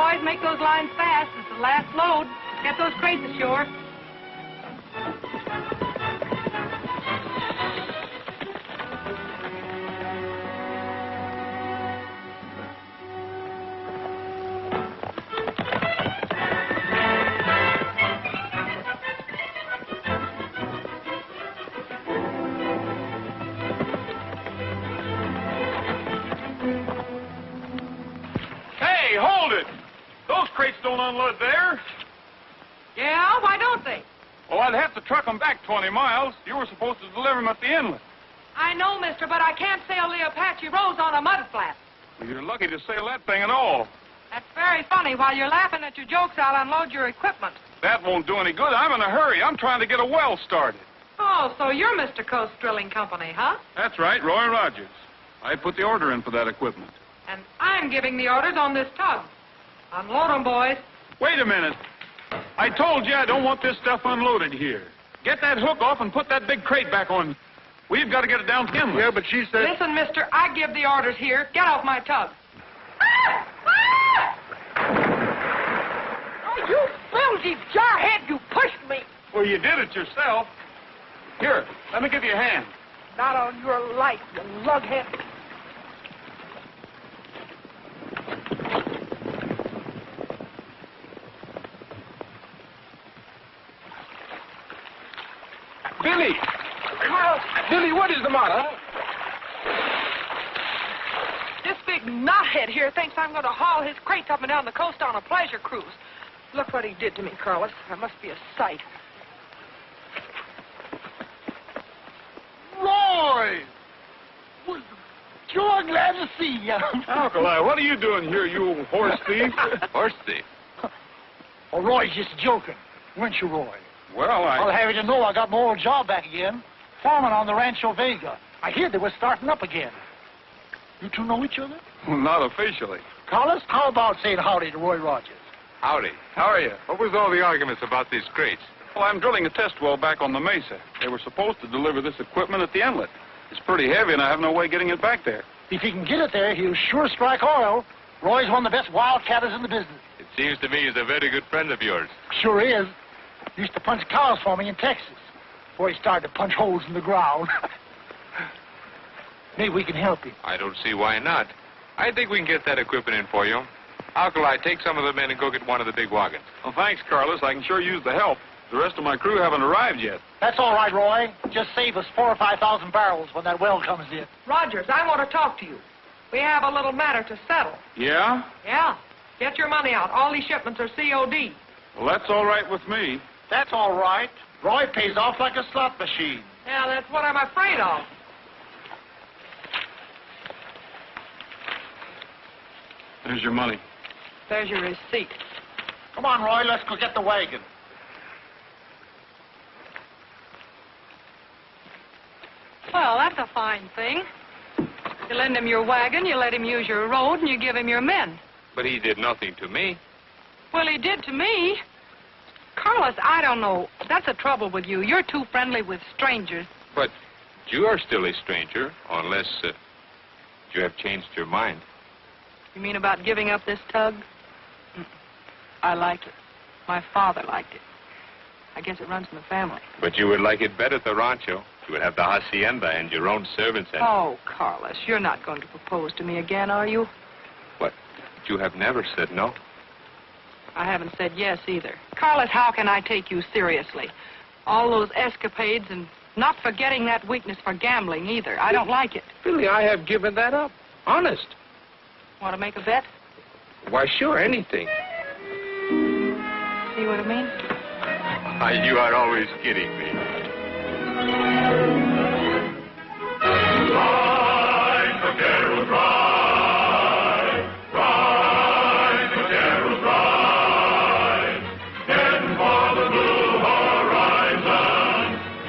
boys, make those lines fast. It's the last load. Get those crates ashore. Hey, hold it! Those crates don't unload there. Yeah, why don't they? Well, I'd have to truck them back 20 miles. You were supposed to deliver them at the inlet. I know, mister, but I can't sail the Apache Rose on a mud flat. Well, you're lucky to sail that thing at all. That's very funny. While you're laughing at your jokes, I'll unload your equipment. That won't do any good. I'm in a hurry. I'm trying to get a well started. Oh, so you're Mr. Coast Drilling Company, huh? That's right, Roy Rogers. I put the order in for that equipment. And I'm giving the orders on this tug. Unload 'em, boys. Wait a minute. I told you I don't want this stuff unloaded here. Get that hook off and put that big crate back on. We've got to get it down to the inlet. Yeah, but she said... Listen, mister, I give the orders here. Get off my tug. Oh, you flimsy jarhead, you pushed me. Well, you did it yourself. Here, let me give you a hand. Not on your life, you lughead. Billy! Billy, what is the matter? This big knothead here thinks I'm going to haul his crates up and down the coast on a pleasure cruise. Look what he did to me, Carlos. That must be a sight. Roy! Well, sure glad to see you. Alkali, what are you doing here, you old horse thief? Horse thief? Oh, Roy's just joking. Weren't you, Roy? Well, I'll have you to know I got my old job back again. Foreman on the Rancho Vega. I hear they were starting up again. You two know each other? Not officially. Carlos, how about saying howdy to Roy Rogers? Howdy. How are you? What was all the arguments about these crates? Well, I'm drilling a test well back on the mesa. They were supposed to deliver this equipment at the inlet. It's pretty heavy, and I have no way getting it back there. If he can get it there, he'll sure strike oil. Roy's one of the best wildcatters in the business. It seems to me he's a very good friend of yours. Sure is. Used to punch cows for me in Texas before he started to punch holes in the ground. Maybe we can help him. I don't see why not. I think we can get that equipment in for you. Alkali, take some of the men and go get one of the big wagons. Well, thanks, Carlos. I can sure use the help. The rest of my crew haven't arrived yet. That's all right, Roy. Just save us 4,000 or 5,000 barrels when that well comes in. Rogers, I want to talk to you. We have a little matter to settle. Yeah? Yeah. Get your money out. All these shipments are COD. Well, that's all right with me. That's all right. Roy pays off like a slot machine. Yeah, that's what I'm afraid of. There's your money. There's your receipt. Come on, Roy, let's go get the wagon. Well, that's a fine thing. You lend him your wagon, you let him use your road, and you give him your men. But he did nothing to me. Well, he did to me. Carlos, I don't know. That's the trouble with you. You're too friendly with strangers. But you are still a stranger, unless you have changed your mind. You mean about giving up this tug? I like it. My father liked it. I guess it runs in the family. But you would like it better at the rancho. You would have the hacienda and your own servants and... Oh, Carlos, you're not going to propose to me again, are you? What? You have never said no. I haven't said yes either. Carlos, how can I take you seriously? All those escapades and not forgetting that weakness for gambling either. I don't like it. Billy, I have given that up. Honest. Want to make a bet? Why, sure, anything. See what I mean? You are always kidding me. Ride, vaqueros, ride. Ride, vaqueros, ride. Heading for the blue horizon,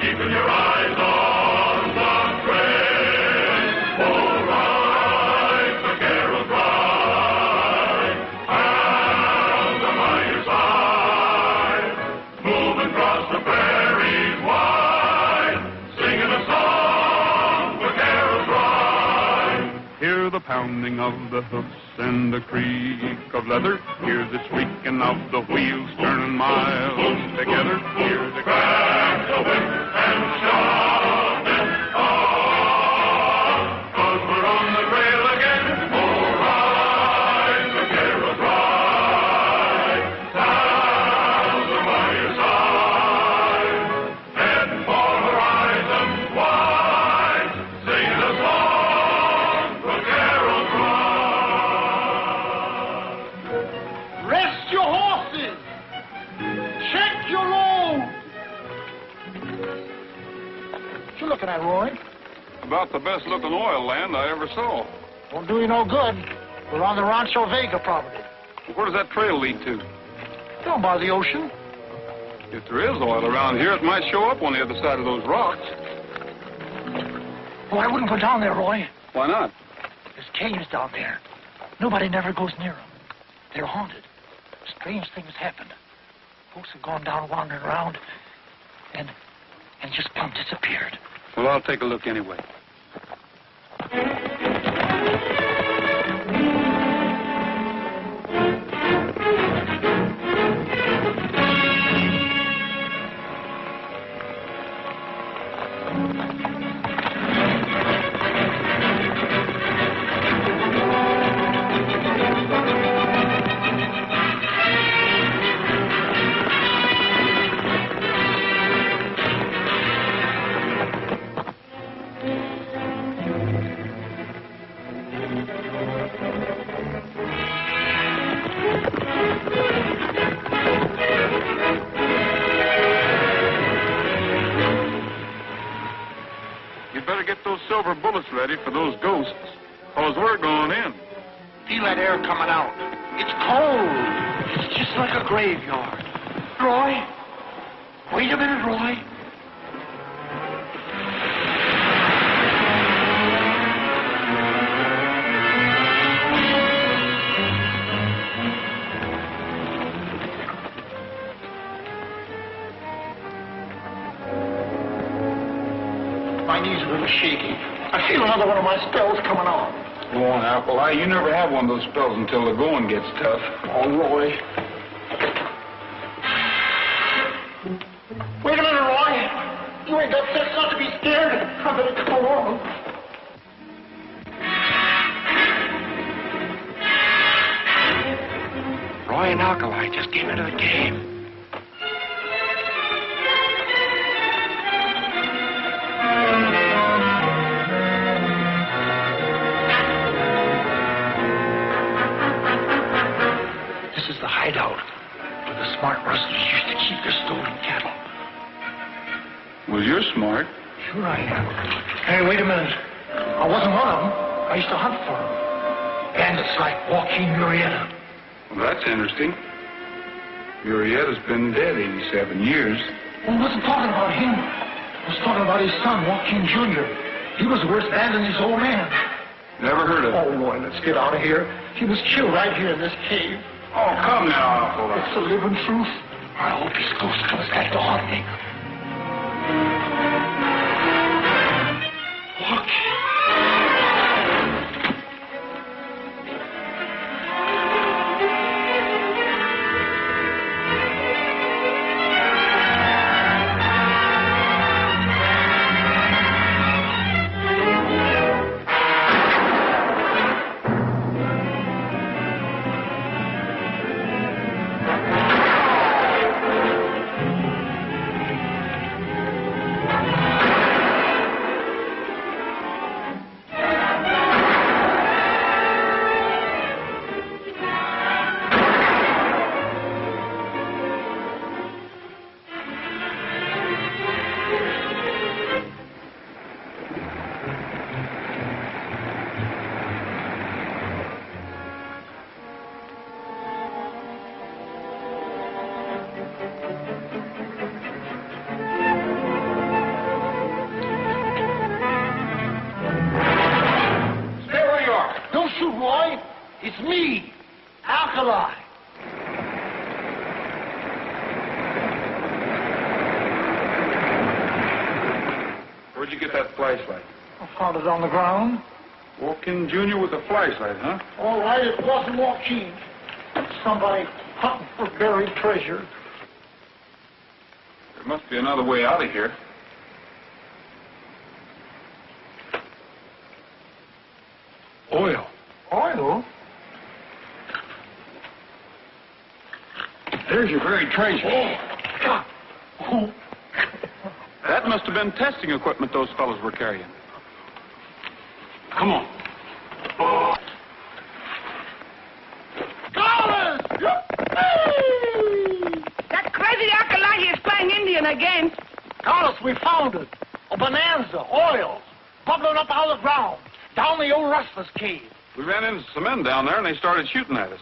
keeping your eyes on the trail. Oh, ride, vaqueros, ride. Hands on by your side, moving across the prairies wide. pounding of the hoofs and the creak of leather. Hear the squeaking of the wheels turning miles together. Hear the crack of whip and shout and on, 'cause we're on the trail again. All right, vaqueros, ride. Sounds are by your side. Heading for horizons wide. Sing the song, vaqueros, ride. Rest your horses. Check your load. What you looking at, Roy? About the best looking oil land I ever saw. Won't do you no good. We're on the Rancho Vega property. Where does that trail lead to? Down by the ocean. If there is oil around here, it might show up on the other side of those rocks. Oh, I wouldn't go down there, Roy. Why not? There's caves down there. Nobody never goes near them. They're haunted. Strange things happened. Folks have gone down wandering around and just plumb disappeared. Well, I'll take a look anyway. Silver bullets ready for those ghosts, 'cause we're going in. Feel that air coming out. It's cold. It's just like a graveyard. Roy? Wait a minute, Roy. My knees are a little shaky. I feel another one of my spells coming on. Go on, Alkali. You never have one of those spells until the going gets tough. Oh, Roy. Wait a minute, Roy. You ain't got sense not to be scared. I better come along. Roy and Alkali just came into the cave. This is the hideout where the smart rustlers used to keep their stolen cattle. Well, you're smart. Sure I am. Hey, wait a minute. I wasn't one of them. I used to hunt for them. Bandits like Joaquin Murrieta. Well, that's interesting. Murrieta's been dead 87 years. Well, I wasn't talking about him. I was talking about his son, Joaquin Jr. He was worse bad than his old man. Never heard of Oh, him. Roy, let's get out of here. He was killed right here in this cave. Oh, come now, Alkali. It's the living truth. I hope his ghost comes back to haunt me. Joaquin. It's me, Alkali. Where'd you get that flashlight? I found it on the ground. Walk-in Junior with a flashlight, huh? All right, it wasn't Joaquin. Somebody hunting for buried treasure. There must be another way out of here. Oil. Oil? There's your buried treasure. Oh. That must have been testing equipment those fellows were carrying. Come on. That crazy Alkali is playing Indian again. Carlos, we found it. A bonanza, oil, bubbling up out of the ground, down the old Rustler's cave. We ran into some men down there, and they started shooting at us.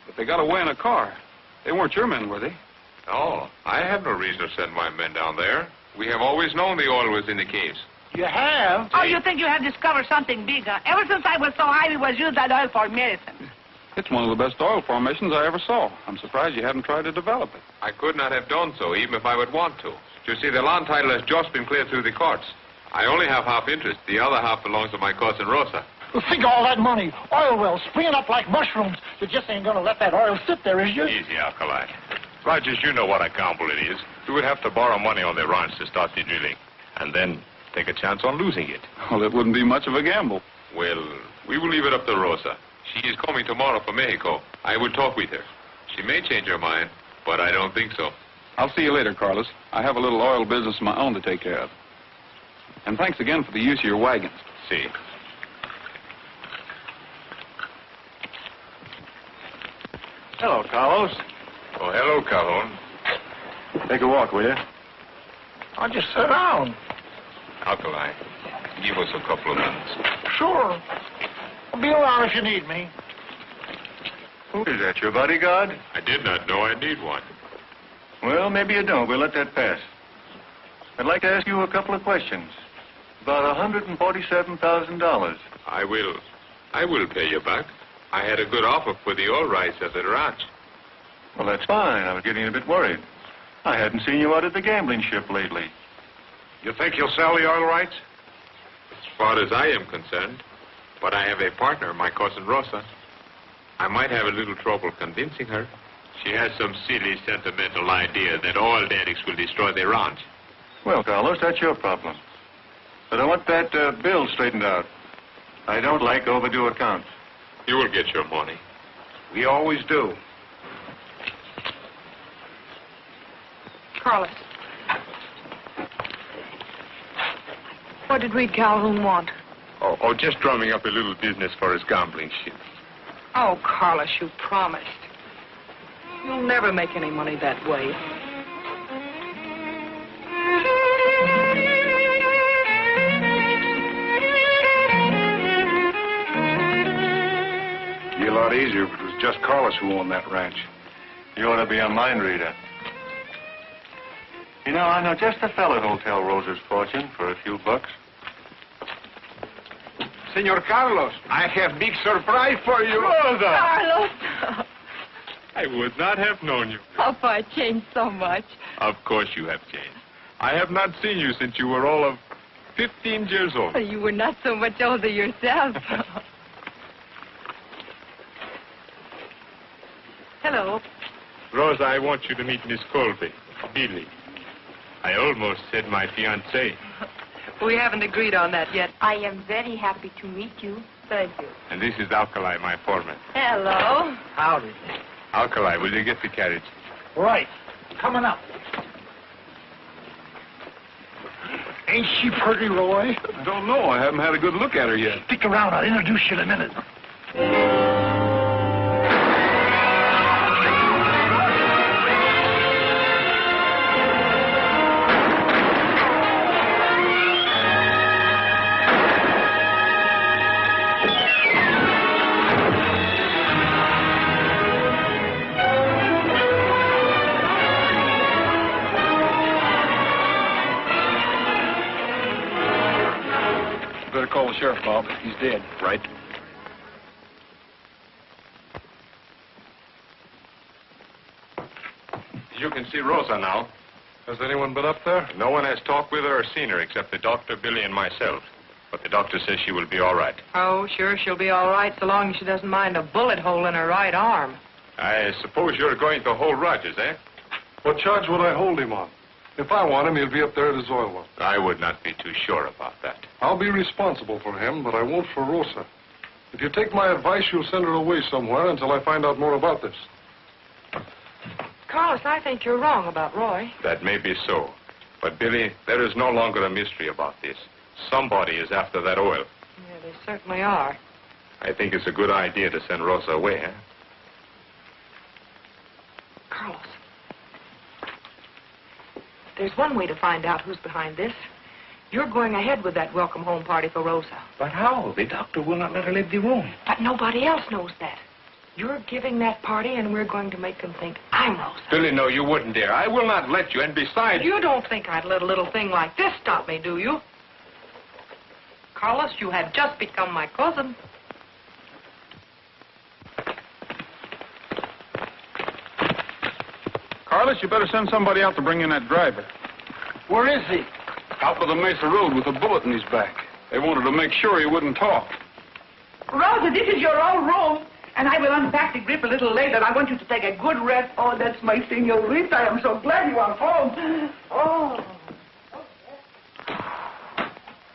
But they got away in a car. They weren't your men, were they? No, I have no reason to send my men down there. We have always known the oil was in the caves. You have? Oh, you think you have discovered something bigger? Ever since I was so high, we was used that oil for medicine. It's one of the best oil formations I ever saw. I'm surprised you haven't tried to develop it. I could not have done so, even if I would want to. You see, the land title has just been cleared through the courts. I only have half interest. The other half belongs to my cousin Rosa. Well, think of all that money. Oil wells springing up like mushrooms. You just ain't going to let that oil sit there, is you? Easy, Alkali. Rogers, you know what a gamble it is. You would have to borrow money on the ranch to start the drilling, and then take a chance on losing it. Well, it wouldn't be much of a gamble. Well, we will leave it up to Rosa. She is coming tomorrow from Mexico. I will talk with her. She may change her mind, but I don't think so. I'll see you later, Carlos. I have a little oil business of my own to take care of. And thanks again for the use of your wagons. See. Hello, Carlos. Oh, hello, Calhoun. Take a walk, will you? I'll just sit down. Alkali, give us a couple of minutes. Sure. I'll be around if you need me. Who is that, your bodyguard? I did not know I need one. Well, maybe you don't. We'll let that pass. I'd like to ask you a couple of questions. About $147,000. I will pay you back. I had a good offer for the oil rights at the ranch. Well, that's fine. I was getting a bit worried. I hadn't seen you out at the gambling ship lately. You think you'll sell the oil rights? As far as I am concerned, but I have a partner, my cousin Rosa. I might have a little trouble convincing her. She has some silly, sentimental idea that oil addicts will destroy their ranch. Well, Carlos, that's your problem. But I want that bill straightened out. I don't like overdue accounts. You will get your money. We always do. Carlos. What did Reed Calhoun want? Oh, just drumming up a little business for his gambling ship. Oh, Carlos, you promised. You'll never make any money that way. It'd be a lot easier if it was just Carlos who owned that ranch. You ought to be a mind reader. You know, I know just the fellow who'll tell Rosa's fortune for a few bucks. Senor Carlos, I have big surprise for you. Rosa! Carlos! I would not have known you. Papa, I changed so much. Of course you have changed. I have not seen you since you were all of 15 years old. You were not so much older yourself. Hello. Rosa, I want you to meet Miss Colby, Billy. I almost said my fiancée. We haven't agreed on that yet. I am very happy to meet you. Thank you. And this is Alkali, my foreman. Hello. Howdy. Alkali, will you get the carriage? Right. Coming up. Ain't she pretty, Roy? I don't know. I haven't had a good look at her yet. Stick around. I'll introduce you in a minute. Call the sheriff, Bob. He's dead. Right. You can see Rosa now. Has anyone been up there? No one has talked with her or seen her except the doctor, Billy, and myself. But the doctor says she will be all right. Oh, sure, she'll be all right so long as she doesn't mind a bullet hole in her right arm. I suppose you're going to hold Rogers, eh? What charge would I hold him on? If I want him, he'll be up there at his oil well. I would not be too sure about that. I'll be responsible for him, but I won't for Rosa. If you take my advice, you'll send her away somewhere until I find out more about this. Carlos, I think you're wrong about Roy. That may be so. But, Billy, there is no longer a mystery about this. Somebody is after that oil. Yeah, they certainly are. I think it's a good idea to send Rosa away, eh? Carlos, there's one way to find out who's behind this. You're going ahead with that welcome home party for Rosa. But how? The doctor will not let her leave the room. But nobody else knows that. You're giving that party, and we're going to make them think I'm Rosa. Billy, no, you wouldn't dare. I will not let you, and besides... You don't think I'd let a little thing like this stop me, do you? Carlos, you have just become my cousin. Carlos, you better send somebody out to bring in that driver. Where is he? Out by the Mesa Road with a bullet in his back. They wanted to make sure he wouldn't talk. Rosa, this is your old room, and I will unpack the grip a little later. I want you to take a good rest. Oh, that's my senorita. I am so glad you are home. Oh.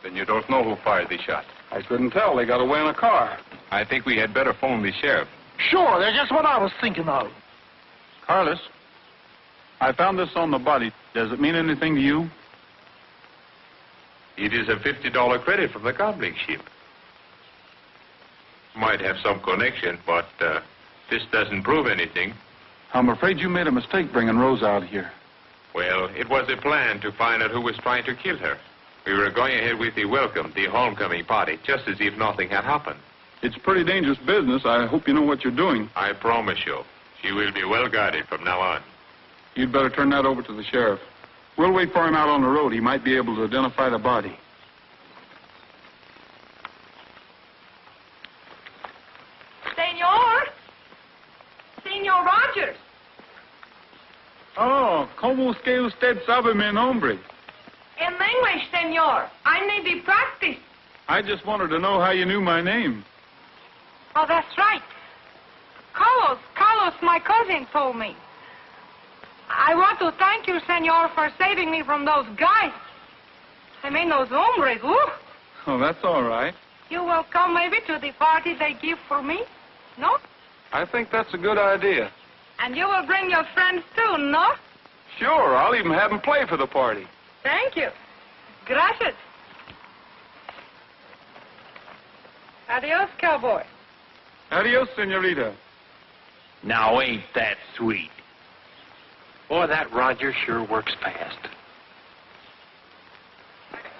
Then you don't know who fired the shot. I couldn't tell. They got away in a car. I think we had better phone the sheriff. Sure, that's just what I was thinking of. Carlos, I found this on the body. Does it mean anything to you? It is a $50 credit from the gambling ship. Might have some connection, but this doesn't prove anything. I'm afraid you made a mistake bringing Rose out here. Well, it was a plan to find out who was trying to kill her. We were going ahead with the welcome, the homecoming party, just as if nothing had happened. It's pretty dangerous business. I hope you know what you're doing. I promise you, she will be well guarded from now on. You'd better turn that over to the sheriff. We'll wait for him out on the road. He might be able to identify the body. Senor Rogers. Oh, ¿cómo es que usted sabe mi nombre? In English, senor. I need the practice. I just wanted to know how you knew my name. Oh, that's right. Carlos, my cousin told me. I want to thank you, senor, for saving me from those guys. I mean, those hombres, ooh. Oh, that's all right. You will come maybe to the party they give for me, no? I think that's a good idea. And you will bring your friends too, no? Sure, I'll even have them play for the party. Thank you. Gracias. Adios, cowboy. Adios, senorita. Now, ain't that sweet? Boy, that Roger sure works fast.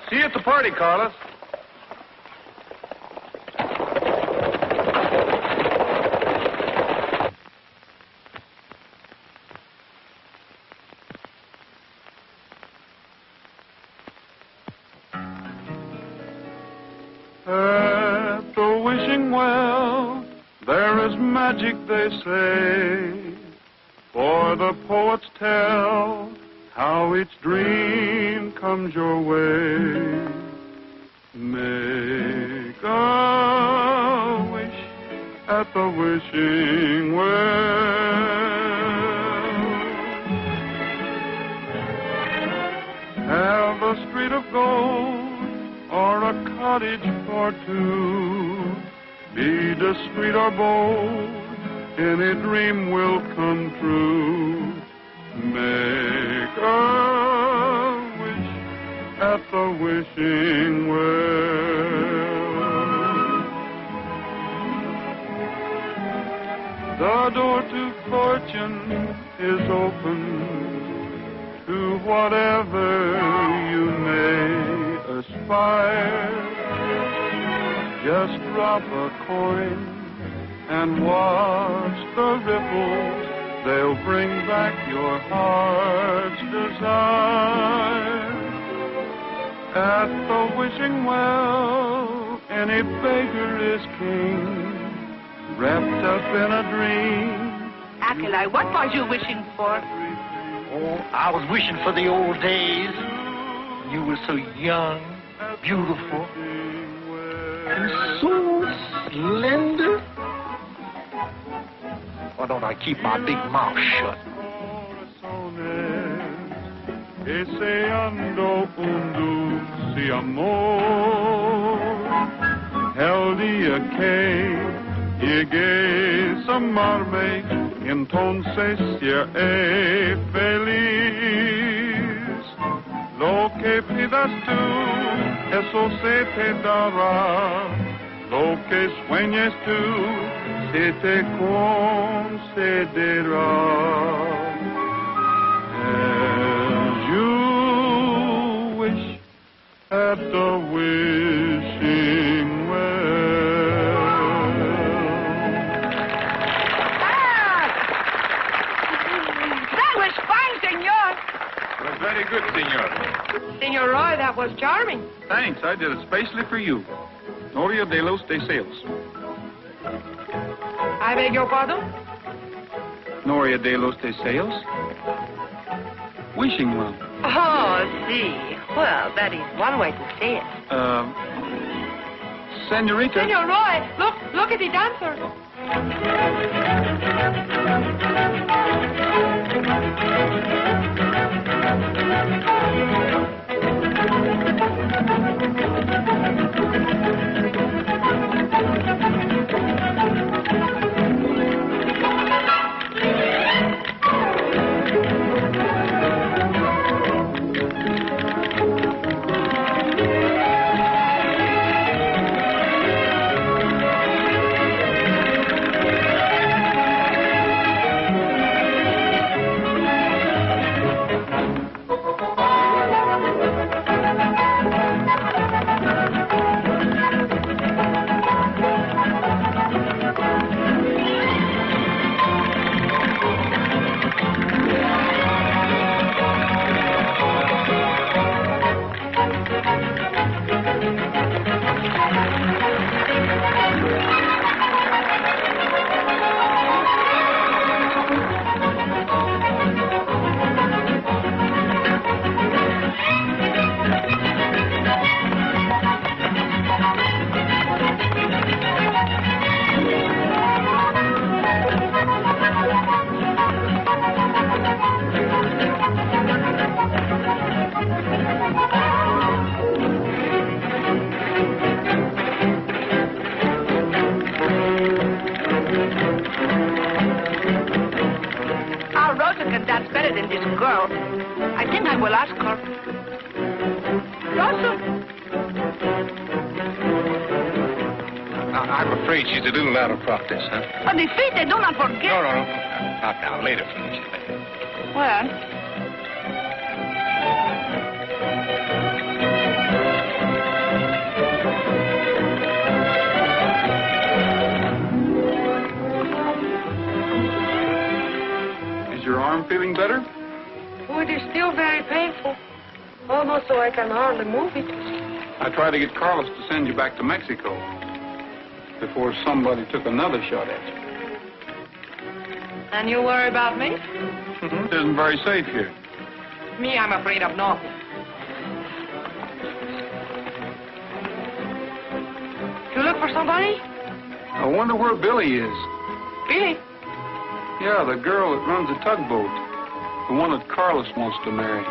See you at the party, Carlos. At the wishing well, there is magic, they say, for the poets tell how each dream comes your way. Make a wish at the wishing well. Have a street of gold or a cottage for two. Be discreet or bold, any dream will come true. Make a wish at the wishing well. The door to fortune is open to whatever you may aspire. Just drop a coin and watch the ripples. They'll bring back your heart's desire. At the wishing well, any beggar is king, wrapped up in a dream. Acolyte, what was you wishing for? Oh, I was wishing for the old days. You were so young beautiful, and so slender. Why don't I keep my big mouth shut? Deseando un dulce amor, el día que llegues a amarme, entonces seré feliz. Lo que pidas tú, eso se te dará. Lo que sueñes tú, se te concederá. As you wish at the wishing well. That was fine, senor. Well, very good, senor. Senor Roy, that was charming. Thanks. I did it specially for you. Noria de los Deseos. I beg your pardon? Noria de los Deseos. Wishing well. Oh, see. Well, that is one way to say it. Senorita. Senor Roy, look at the dancer. I'm afraid she's a little out of practice, huh? But the feet, they do not forget. No. Not now. Later, Felicia. Well, Is your arm feeling better? Oh, it is still very painful. Almost so I can hardly move it. I tried to get Carlos to send you back to Mexico before somebody took another shot at you. And you worry about me? It isn't very safe here. Me, I'm afraid of nothing. You look for somebody? I wonder where Billy is. Billy? Yeah, the girl that runs the tugboat. The one that Carlos wants to marry.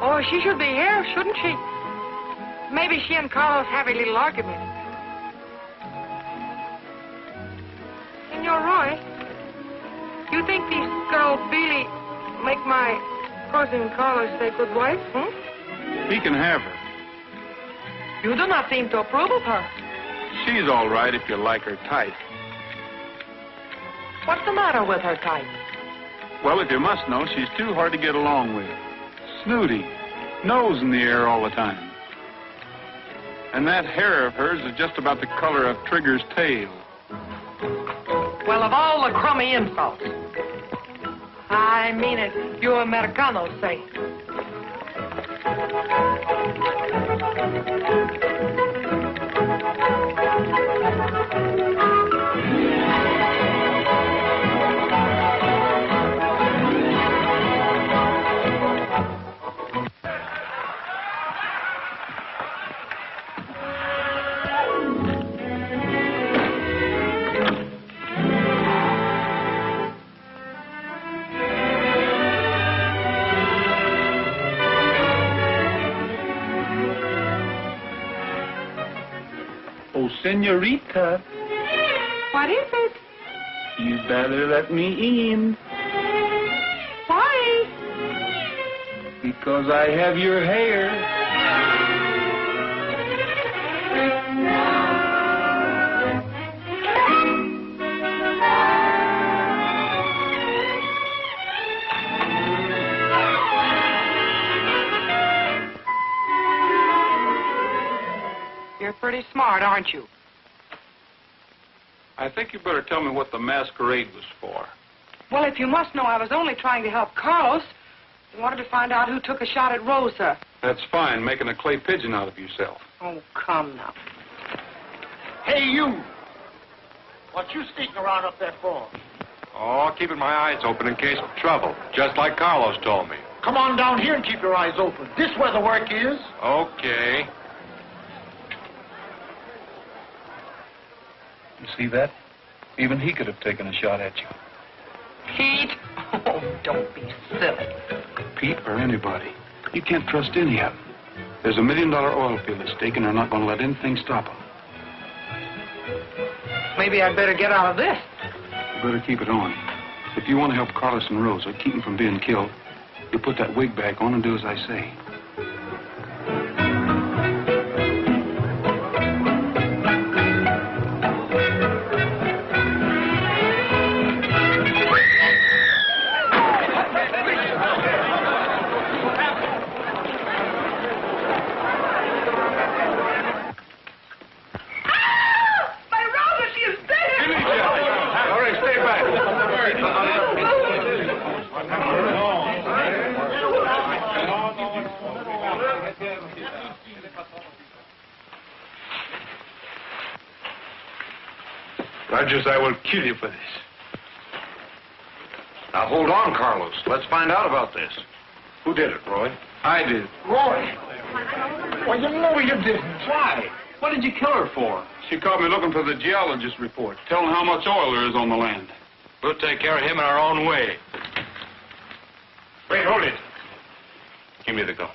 Oh, she should be here, shouldn't she? Maybe she and Carlos have a little argument. Senor Roy, you think this girl Billy make my cousin Carlos a good wife, He can have her. You do not seem to approve of her. She's all right if you like her type. What's the matter with her type? Well, if you must know, she's too hard to get along with. Snooty, nose in the air all the time. And that hair of hers is just about the color of Trigger's tail. Well, of all the crummy insults. I mean it, you Americanos say. Oh, senorita. What is it? You better let me in. Why? Because I have your hair. You're pretty smart, aren't you? I think you better tell me what the masquerade was for. Well, if you must know, I was only trying to help Carlos. I wanted to find out who took a shot at Rosa. That's fine, making a clay pigeon out of yourself. Oh, come now. Hey, you! What you sneaking around up there for? Oh, keeping my eyes open in case of trouble, just like Carlos told me. Come on down here and keep your eyes open. This where the work is. Okay. You see that? Even he could have taken a shot at you. Pete? Oh, don't be silly. Pete or anybody. You can't trust any of them. There's $1 million oil field at stake, and they're not going to let anything stop them. Maybe I'd better get out of this. You better keep it on. If you want to help Carlos and Rosa, keep them from being killed, you put that wig back on and do as I say. Rogers, I will kill you for this. Now, hold on, Carlos. Let's find out about this. Who did it, Roy? I did. Roy! Well, you know you didn't. Why? What did you kill her for? She caught me looking for the geologist report, telling how much oil there is on the land. We'll take care of him in our own way. Wait, hold it. Give me the guns.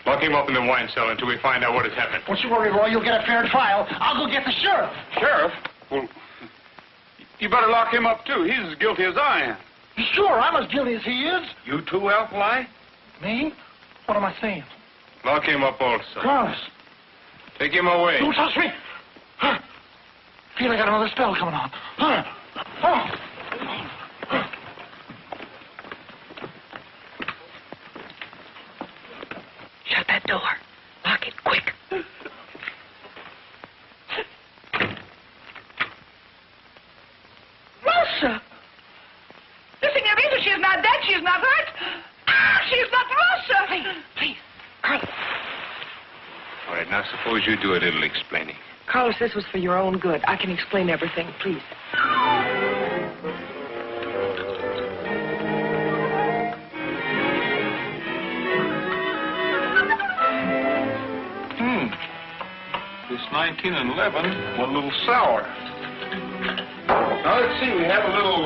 Lock him up in the wine cellar until we find out what has happened. Don't you worry, Roy. You'll get a fair trial. I'll go get the sheriff. Sheriff? Well, you better lock him up, too. He's as guilty as I am. Sure, I'm as guilty as he is. You too, Alkali? Me? What am I saying? Lock him up also. Carlos. Take him away. Don't touch me. Huh. Feel I got another spell coming on. Huh. Oh. Shut that door. Lock it quick. Rosa! Listen, Rita, she is not dead. She is not hurt. Ah, she is not Rosa. Please, Carlos. All right, now suppose you do a little explaining. Carlos, this was for your own good. I can explain everything, please. This 19 and 11 went a little sour. Now, let's see. We have a little,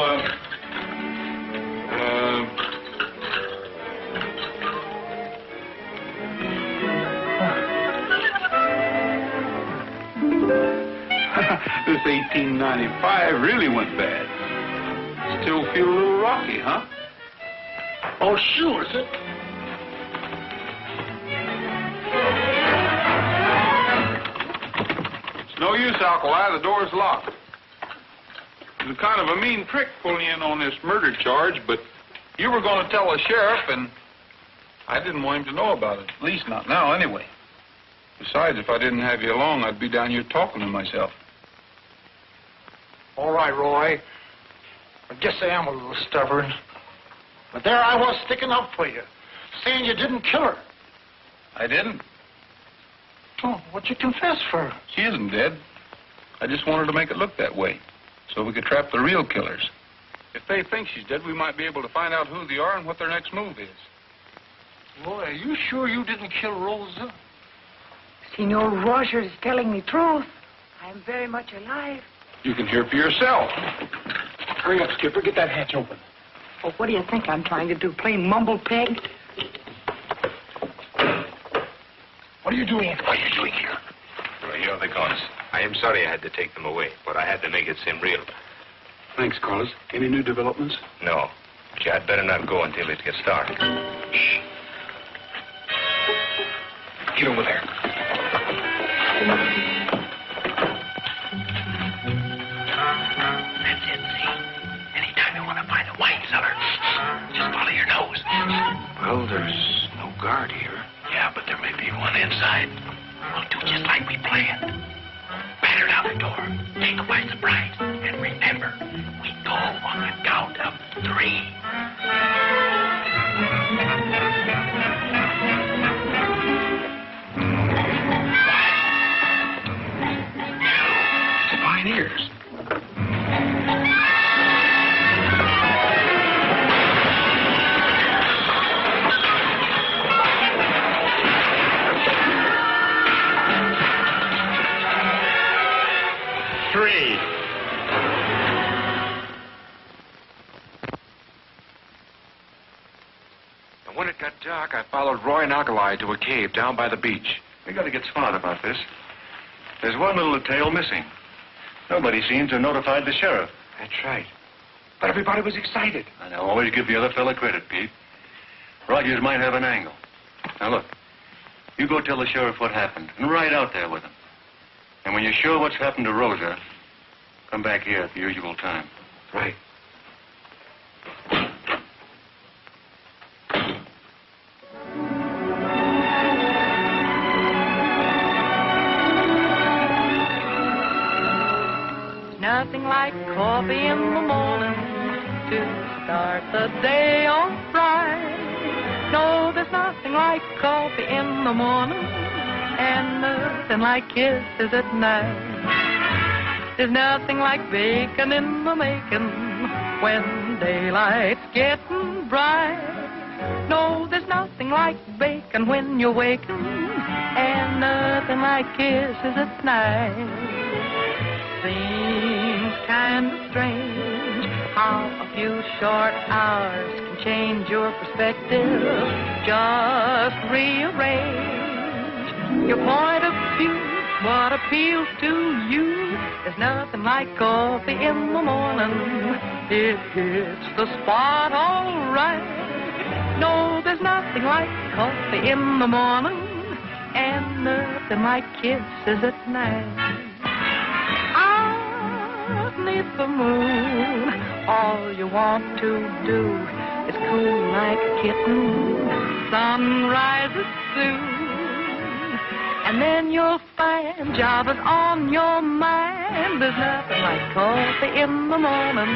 this 1895 really went bad. Still feel a little rocky, huh? Oh, sure, is it? No use, Alkali. The door's locked. It was kind of a mean trick pulling in on this murder charge, but you were going to tell the sheriff, and I didn't want him to know about it. At least not now, anyway. Besides, if I didn't have you along, I'd be down here talking to myself. All right, Roy. I guess I am a little stubborn. But there I was sticking up for you, saying you didn't kill her. I didn't. Oh, what'd you confess for? She isn't dead. I just wanted to make it look that way, so we could trap the real killers. If they think she's dead, we might be able to find out who they are and what their next move is. Boy, are you sure you didn't kill Rosa? Senor Rogers is telling the truth. I'm very much alive. You can hear for yourself. Hurry up, Skipper. Get that hatch open. Oh, what do you think I'm trying to do? Play mumble peg? What are you doing? What are you doing here? here are the guns. I am sorry I had to take them away, but I had to make it seem real. Thanks, Carlos. Any new developments? No. But you had better not go until it gets dark. Shh. Get over there. That's it, see? Anytime you want to find a wine cellar, just follow your nose. Well, there's no guard here. Yeah, but there may be one inside. We'll do just like we planned. Batter down the door. Take them by surprise. And remember, we go on the count of 3. Fine ears. When it got dark, I followed Roy and Alkali to a cave down by the beach. We got to get smart about this. There's one little detail missing. Nobody seems to have notified the sheriff. That's right. But everybody was excited. And I'll always give the other fella credit, Pete. Rogers might have an angle. Now, look. You go tell the sheriff what happened, and ride out there with him. And when you're sure what's happened to Rosa, come back here at the usual time. Right. Nothing like coffee in the morning to start the day off right. No, there's nothing like coffee in the morning and nothing like kisses at night. There's nothing like bacon in the making when daylight's getting bright. No, there's nothing like bacon when you're waking and nothing like kisses at night. Seems kind of strange how a few short hours can change your perspective. Just rearrange your point of view, what appeals to you. There's nothing like coffee in the morning. It hits the spot all right. No, there's nothing like coffee in the morning and nothing like kisses at night. Beneath the moon, all you want to do is cool like a kitten. Sun rises soon, and then you'll find Java's on your mind. There's nothing like coffee in the morning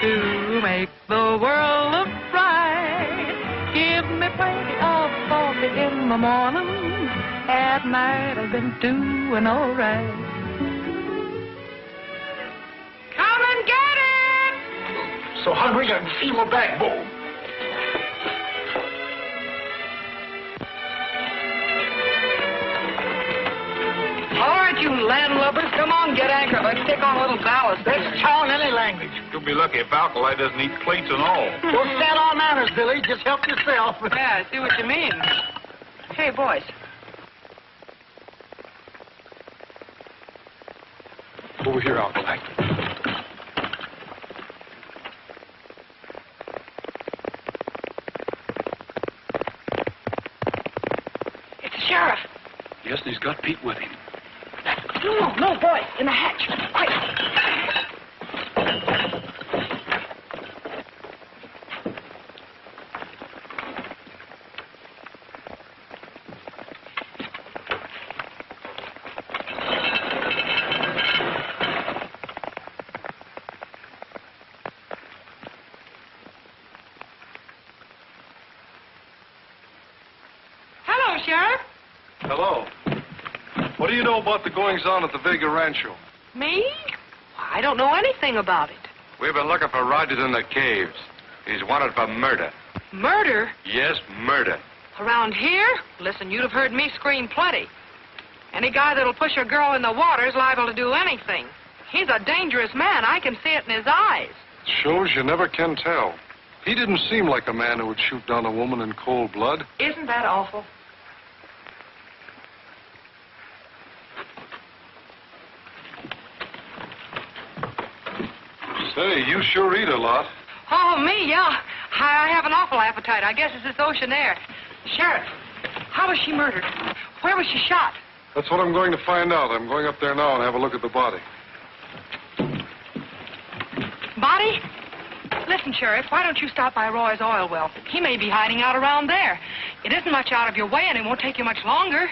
to make the world look bright. Give me plenty of coffee in the morning. At night I've been doing all right. Come and get it! So hungry I can feel my backbone. All right, you landlubbers, come on, get anchored. Let's take on a little ballast. Let's chow in any language. You'll be lucky if Alkali doesn't eat plates and all. Don't stand on manners, Billy. Just help yourself. Yeah, I see what you mean. Hey, boys. Over here, Alkali. It's the sheriff. Yes, and he's got Pete with him. No, boys, in the hatch. Quick. Hello, Sheriff. Hello. What do you know about the goings-on at the Vega Rancho? Me? I don't know anything about it. We've been looking for Rogers in the caves. He's wanted for murder. Murder? Yes, murder. Around here? Listen, you'd have heard me scream plenty. Any guy that'll push a girl in the water is liable to do anything. He's a dangerous man. I can see it in his eyes. Shows you never can tell. He didn't seem like a man who would shoot down a woman in cold blood. Isn't that awful? Say, you sure eat a lot. Oh, me, yeah. I have an awful appetite. I guess it's this ocean air. Sheriff, how was she murdered? Where was she shot? That's what I'm going to find out. I'm going up there now and have a look at the body. Body? Listen, Sheriff, why don't you stop by Roy's oil well? He may be hiding out around there. It isn't much out of your way, and it won't take you much longer.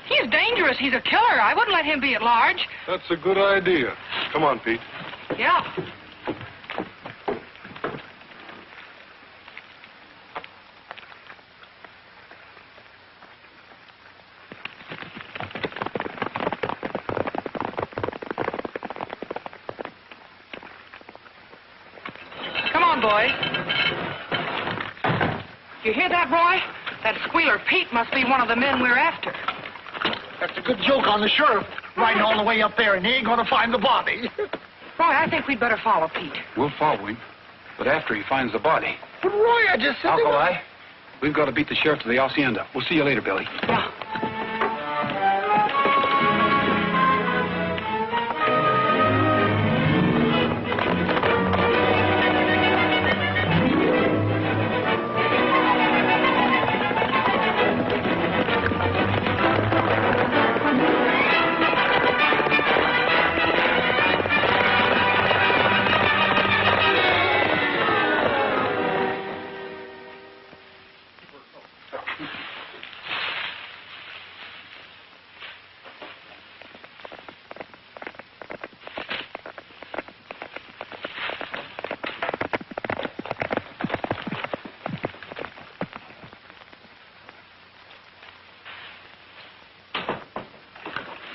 He's dangerous. He's a killer. I wouldn't let him be at large. That's a good idea. Come on, Pete. Yeah. Boy. You hear that, Roy? That squealer Pete must be one of the men we're after. That's a good joke on the sheriff, riding all the way up there, and he ain't going to find the body. Roy, I think we'd better follow Pete. We'll follow him, but after he finds the body. But Roy, I just said... Alkali, we've got to beat the sheriff to the hacienda. We'll see you later, Billy. Yeah.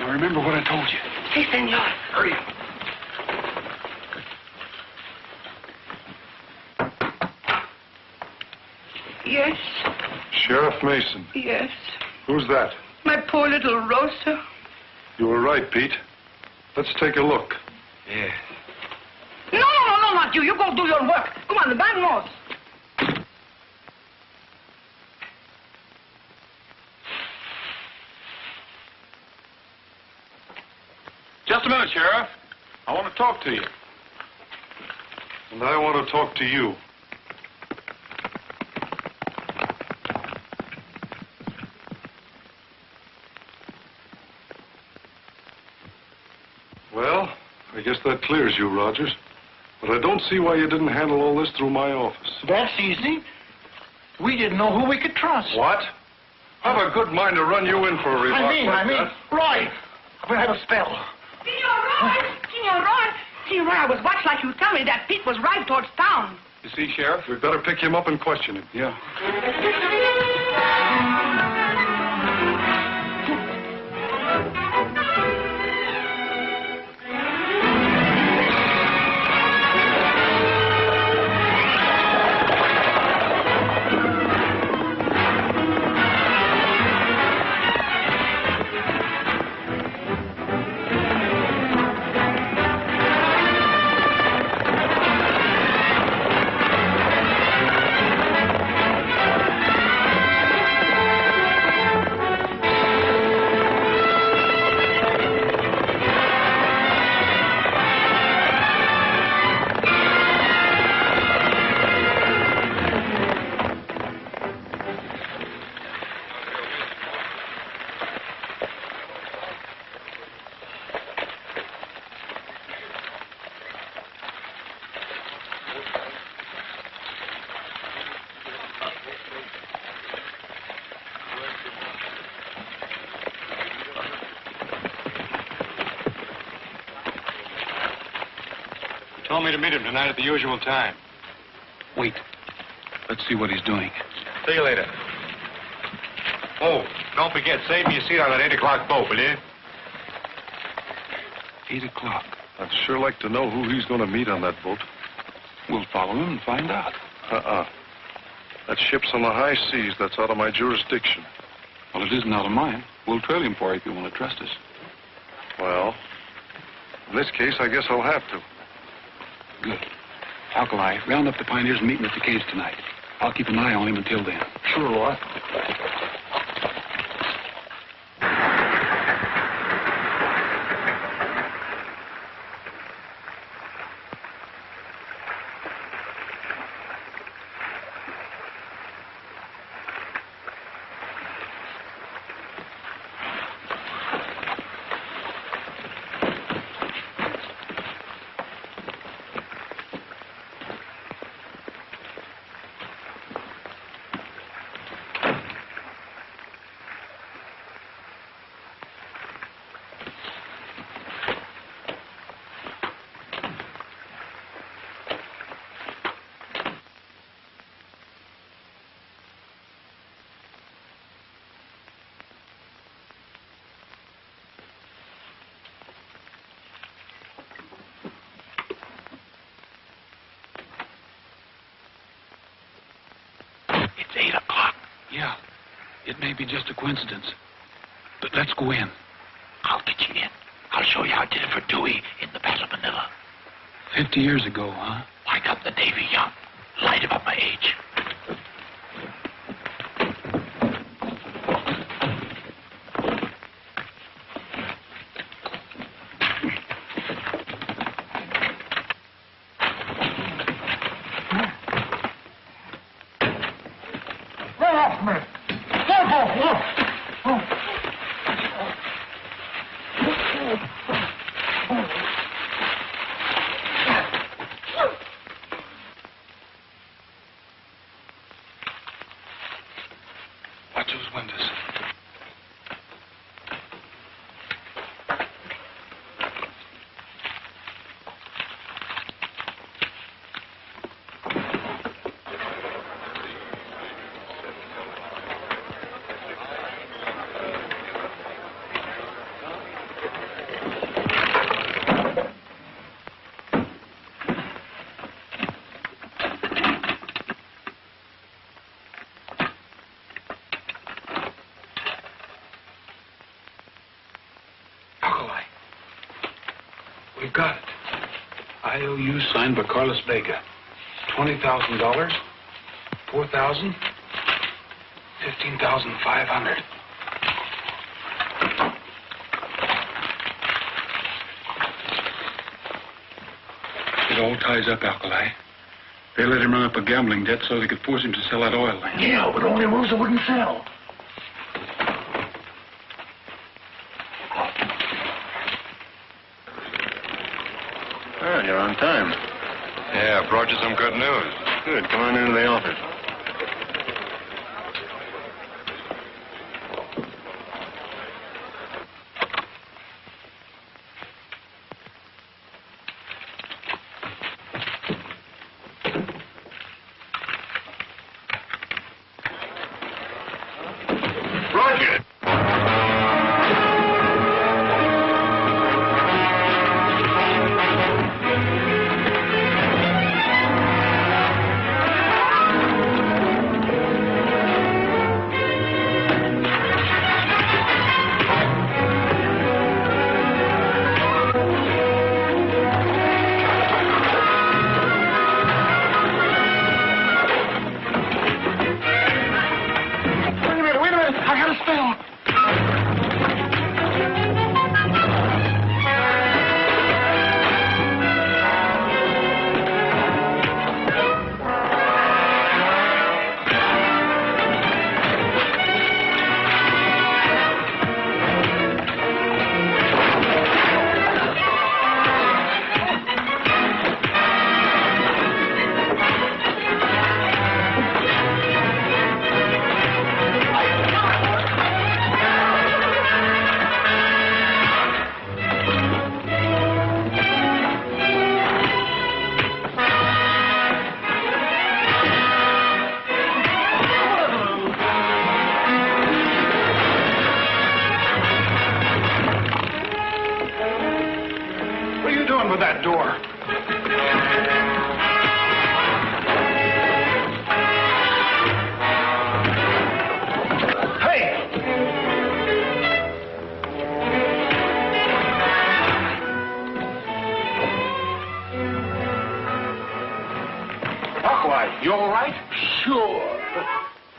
Remember what I told you. Si, senor. Hurry up. Yes, Sheriff Mason. yes. Who's that? My poor little Rosa. You were right, Pete. Let's take a look. Yeah. No, not you. You go do your work. Come on, vamos. Just a minute, Sheriff. I want to talk to you. And I want to talk to you. Well, I guess that clears you, Rogers. But I don't see why you didn't handle all this through my office. That's easy. We didn't know who we could trust. What? I've a good mind to run you in for a remark like that. Roy, I'm going to have a spell. Senor Roy, I was watched like you tell me that Pete was right towards town. You see, Sheriff, we'd better pick him up and question him. Yeah. Told me to meet him tonight at the usual time. Wait. Let's see what he's doing. See you later. Oh, don't forget, save me a seat on that 8 o'clock boat, will you? 8 o'clock. I'd sure like to know who he's going to meet on that boat. We'll follow him and find out. That ship's on the high seas. That's out of my jurisdiction. Well, it isn't out of mine. We'll trail him for you if you want to trust us. Well, in this case, I guess I'll have to. Good. Alkali, round up the pioneers and meet him at the caves tonight. I'll keep an eye on him until then. Sure, Roy. That may be just a coincidence. But let's go in. I'll get you in. I'll show you how I did it for Dewey in the Battle of Manila. 50 years ago, huh? I got the Navy young. Lied about my age. Watch those windows. We've got it. IOU signed by Carlos Vega. $20,000, 4,000, 15,500. It all ties up, Alkali. They let him run up a gambling debt so they could force him to sell that oil land. Yeah, but only Rosa wouldn't sell. Well, you're on time. Yeah, brought you some good news. Good. Come on into the office. Roger. What are you doing with that door? Hey! Buckwhite, you all right? Sure.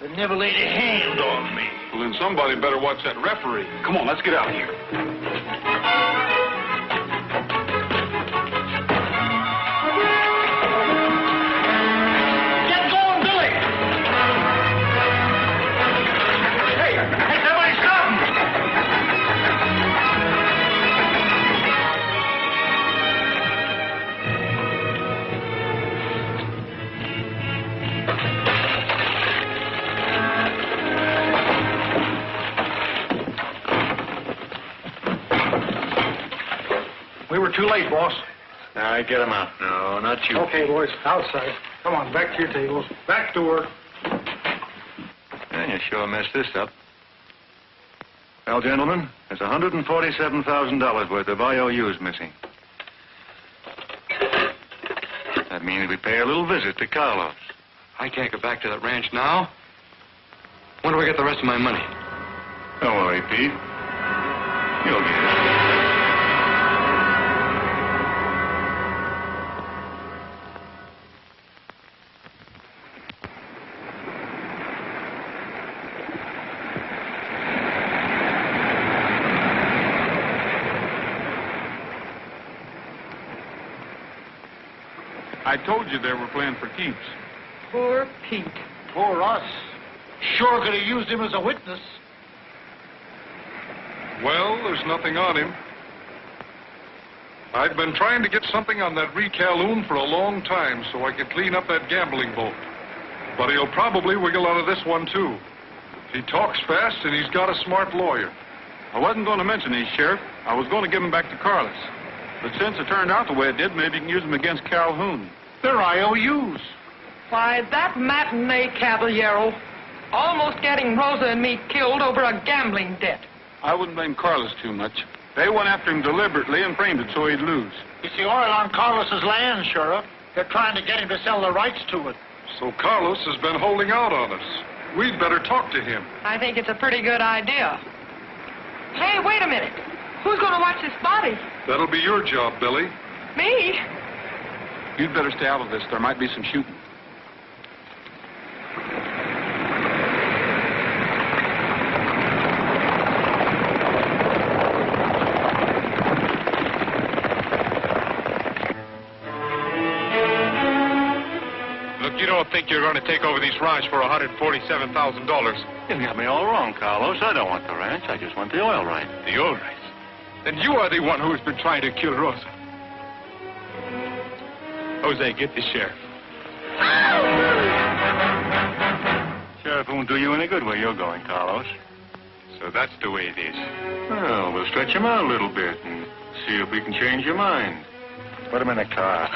They never laid a hand on me. Well, then somebody better watch that referee. Come on, let's get out of here. Get going, Billy! Hey, somebody stop him! We were too late, boss. All right, get him out. No, not you. Okay, boys, outside. Come on, back to your tables. Back to work. And you sure messed this up. Well, gentlemen, there's $147,000 worth of IOUs missing. That means we pay a little visit to Carlos. I can't go back to that ranch now. When When do I get the rest of my money? Don't worry, Pete. You'll get it. I told you they were playing for keeps. Poor Pete. Poor us. Sure could have used him as a witness. Well, there's nothing on him. I've been trying to get something on that recaloon for a long time so I could clean up that gambling boat. But he'll probably wiggle out of this one, too. He talks fast, and he's got a smart lawyer. I wasn't going to mention these, Sheriff. I was going to give them back to Carlos. But since it turned out the way it did, maybe you can use them against Calhoun. They're IOUs. Why, that matinee caballero almost getting Rosa and me killed over a gambling debt. I wouldn't blame Carlos too much. They went after him deliberately and framed it so he'd lose. It's the oil on Carlos's land, Sheriff. They're trying to get him to sell the rights to it. So Carlos has been holding out on us. We'd better talk to him. I think it's a pretty good idea. Hey, wait a minute. Who's going to watch this body? That'll be your job, Billy. Me? You'd better stay out of this. There might be some shooting. Look, you don't think you're going to take over these ranch for $147,000? You got me all wrong, Carlos. I don't want the ranch. I just want the oil right. The oil rights? Then you are the one who has been trying to kill Rosa. Jose, get the sheriff. Sheriff won't do you any good where you're going, Carlos. So that's the way it is. Well, we'll stretch him out a little bit and see if we can change your mind. Put him in the car.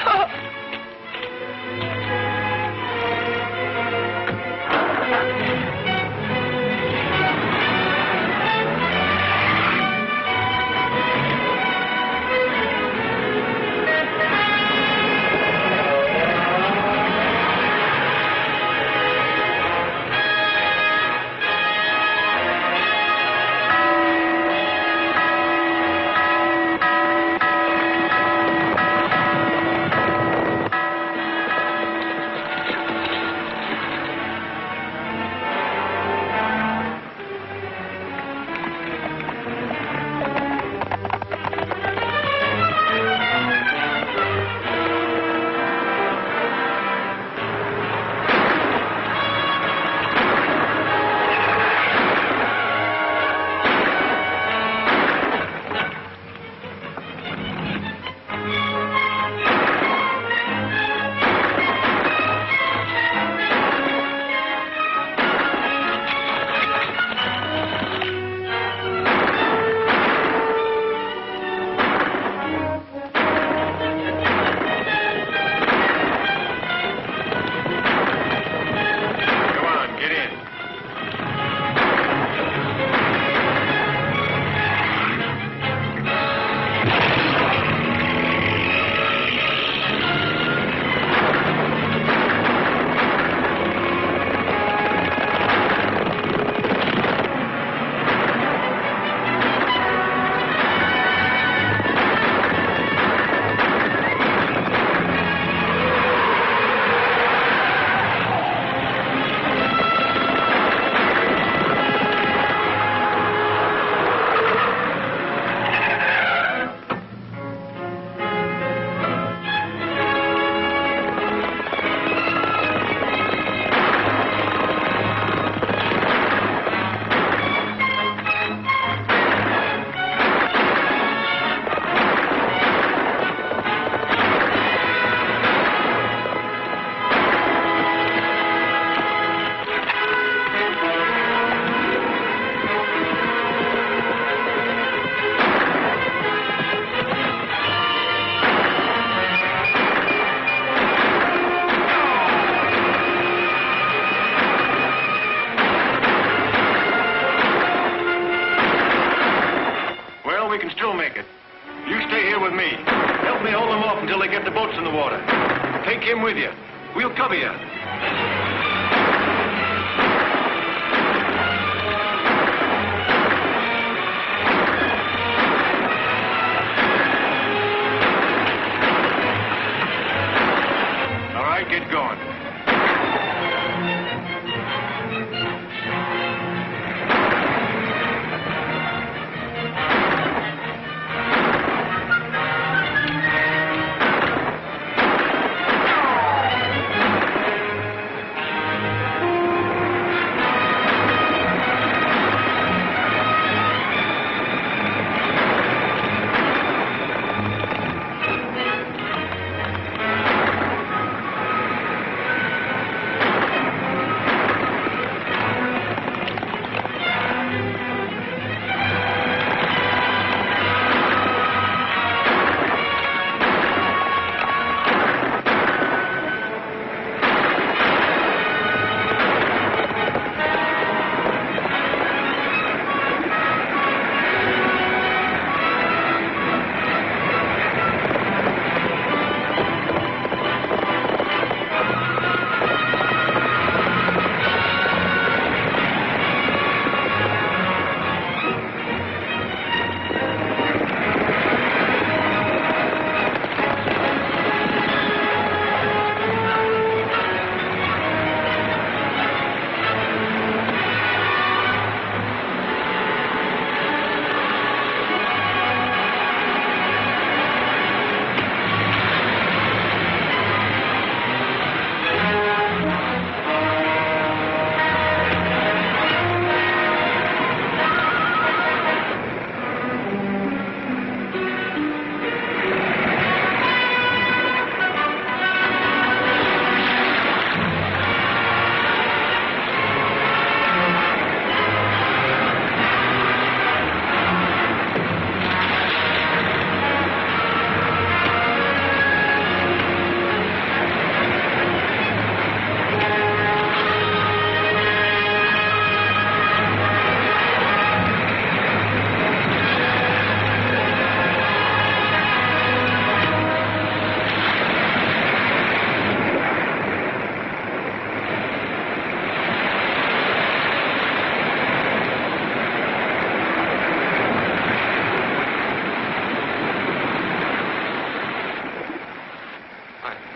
Take him with you. We'll cover you.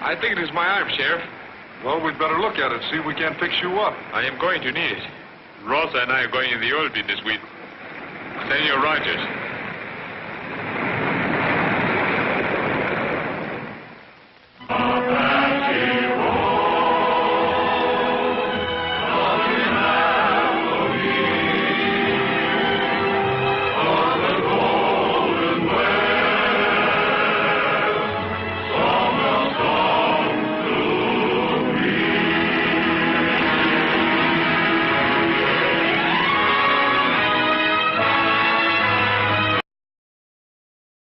I think it is my arm, Sheriff. Well, we'd better look at it, see if we can't fix you up. I am going to need it. Rosa and I are going in the oil business with Senor Rogers.